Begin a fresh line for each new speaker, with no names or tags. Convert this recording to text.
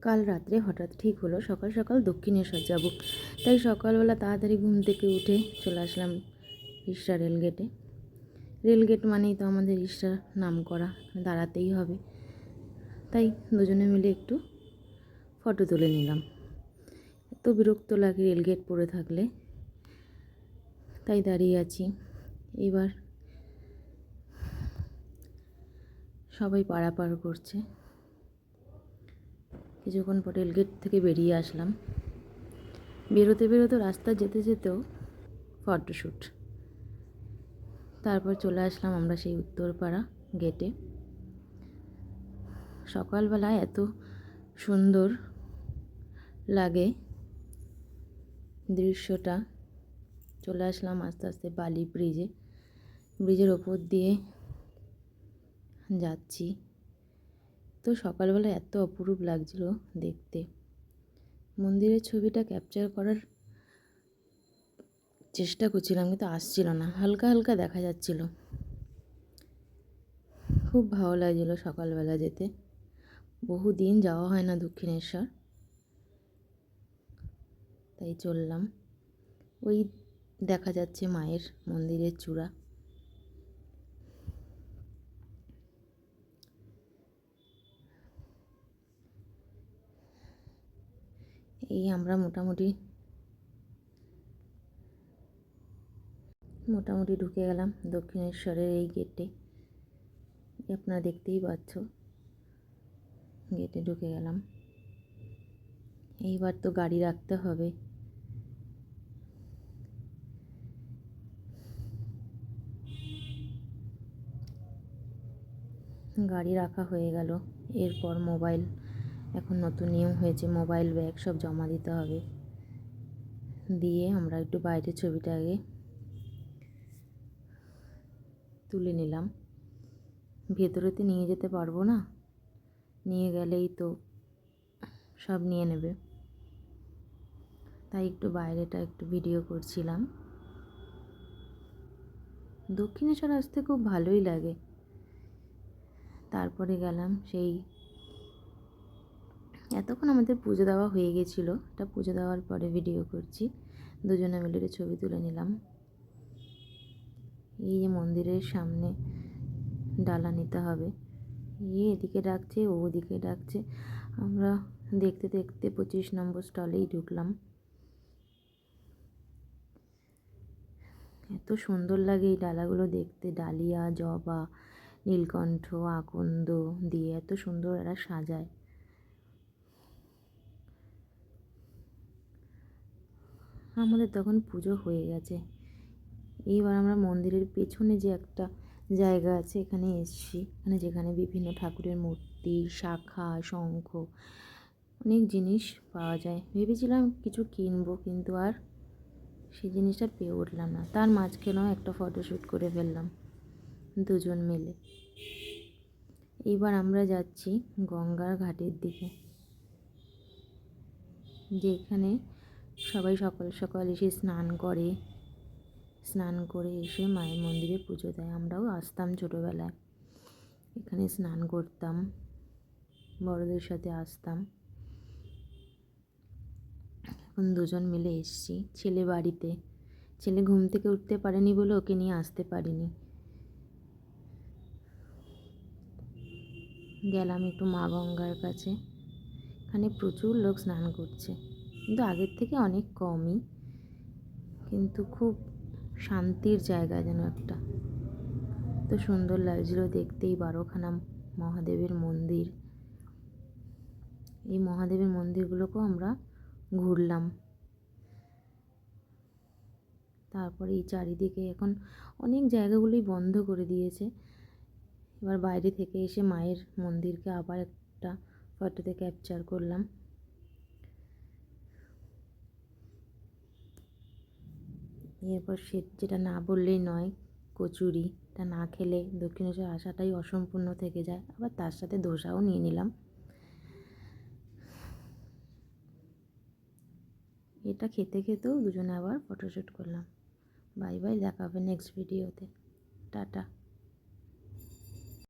কাল রাত্রে হঠাৎ ঠিক হলো সকাল সকাল দক্ষিণেশ্বর যাব। তাই সকালবেলা তাড়াতাড়ি ঘুম থেকে উঠে চলে আসলাম রিষ্টা রেলগেটে। রেলগেট মানেই তো আমাদের রিষ্টার নাম করা, দাঁড়াতেই হবে। তাই দুজনে মিলে একটু ফটো তুলে নিলাম। এত বিরক্ত লাগে রেলগেট পড়ে থাকলে, তাই দাঁড়িয়ে আছি। এবার সবাই পারাপার করছে। কিছুক্ষণ পর রেলগেট থেকে বেরিয়ে আসলাম। বেরোতে বেরোতে রাস্তা যেতে যেতেও ফটোশ্যুট। তারপর চলে আসলাম আমরা সেই উত্তরপাড়া গেটে। সকালবেলায় এত সুন্দর লাগে দৃশ্যটা। চলে আসলাম আস্তে আস্তে বালি ব্রিজে। ব্রিজের ওপর দিয়ে যাচ্ছি। তো সকালবেলা এত অপরূপ লাগছিল দেখতে। মন্দিরের ছবিটা ক্যাপচার করার চেষ্টা করছিলাম, কিন্তু আসছিল না, হালকা হালকা দেখা যাচ্ছিল। খুব ভালো লাগছিল সকালবেলা যেতে। বহুদিন যাওয়া হয় না দক্ষিণেশ্বর, তাই চললাম। ওই দেখা যাচ্ছে মায়ের মন্দিরের চূড়া। এই আমরা মোটামুটি ঢুকে গেলাম দক্ষিণেশ্বরের এই গেটে। আপনারা দেখতেই পাচ্ছ, গেটে ঢুকে গেলাম। এইবার তো গাড়ি রাখতে হবে। গাড়ি রাখা হয়ে গেল। এরপর মোবাইল, এখন নতুন নিয়ম হয়েছে, মোবাইল ব্যাগ সব জমা দিতে হবে। দিয়ে আমরা একটু বাইরের ছবিটা আগে তুলে নিলাম। ভেতরেতে নিয়ে যেতে পারবো না, নিয়ে গেলেই তো সব নিয়ে নেবে, তাই একটু বাইরেটা একটু ভিডিও করছিলাম। দক্ষিণেশ্বর আসতে খুব ভালোই লাগে। তারপরে গেলাম সেই, এতক্ষণ আমাদের পুজো দেওয়া হয়ে গেছিলো। এটা পুজো দেওয়ার পরে ভিডিও করছি। দুজনে মিলে ছবি তুলে নিলাম। এই যে মন্দিরের সামনে ডালা নিতে হবে, এদিকে ডাকছে, ও ওদিকে ডাকছে। আমরা দেখতে দেখতে 25 নম্বর স্টলেই ঢুকলাম। এত সুন্দর লাগে এই ডালাগুলো দেখতে। ডালিয়া, জবা, নীলকণ্ঠ, আকন্দ দিয়ে এত সুন্দর এরা সাজায়। আমাদের তখন পুজো হয়ে গেছে। এইবার আমরা মন্দিরের পেছনে যে একটা জায়গা আছে, এখানে এসেছি। মানে যেখানে বিভিন্ন ঠাকুরের মূর্তি, শাখা, শঙ্খ, অনেক জিনিস পাওয়া যায়। ভেবেছিলাম কিছু কিনবো, কিন্তু আর সেই জিনিসটা পেয়ে উঠলাম না। তার মাঝখানেও একটা ফটোশ্যুট করে ফেললাম দুজন মিলে। এইবার আমরা যাচ্ছি গঙ্গার ঘাটের দিকে, যেখানে সবাই সকাল সকাল এসে স্নান করে এসে মায়ের মন্দিরে পুজো দেয়। আমরাও আসতাম ছোটোবেলায়, এখানে স্নান করতাম, বড়দের সাথে আসতাম। এখন দুজন মিলে এসেছি ছেলে বাড়িতে। ছেলে ঘুম থেকে উঠতে পারেনি বলে ওকে নিয়ে আসতে পারিনি। গেলাম একটু মা গঙ্গার কাছে। এখানে প্রচুর লোক স্নান করছে, কিন্তু আগের থেকে অনেক কমই। কিন্তু খুব শান্তির জায়গা যেন একটা। তো সুন্দর লাগছিল দেখতেই। 12খানা মহাদেবের মন্দির। এই মহাদেবের মন্দিরগুলোকেও আমরা ঘুরলাম। তারপরে এই চারিদিকে এখন অনেক জায়গাগুলোই বন্ধ করে দিয়েছে। এবার বাইরে থেকে এসে মায়ের মন্দিরকে আবার একটা ফটোতে ক্যাপচার করলাম। এরপর সে যেটা না বললেই নয়, কচুরি। এটা না খেলে দক্ষিণেশ্বর আসাটাই অসম্পূর্ণ থেকে যায়। আবার তার সাথে ধোসাও নিয়ে নিলাম। এটা খেতে খেতেও দুজনে আবার ফটোশ্যুট করলাম। বাই বাই, দেখা হবে নেক্সট ভিডিওতে। টাটা।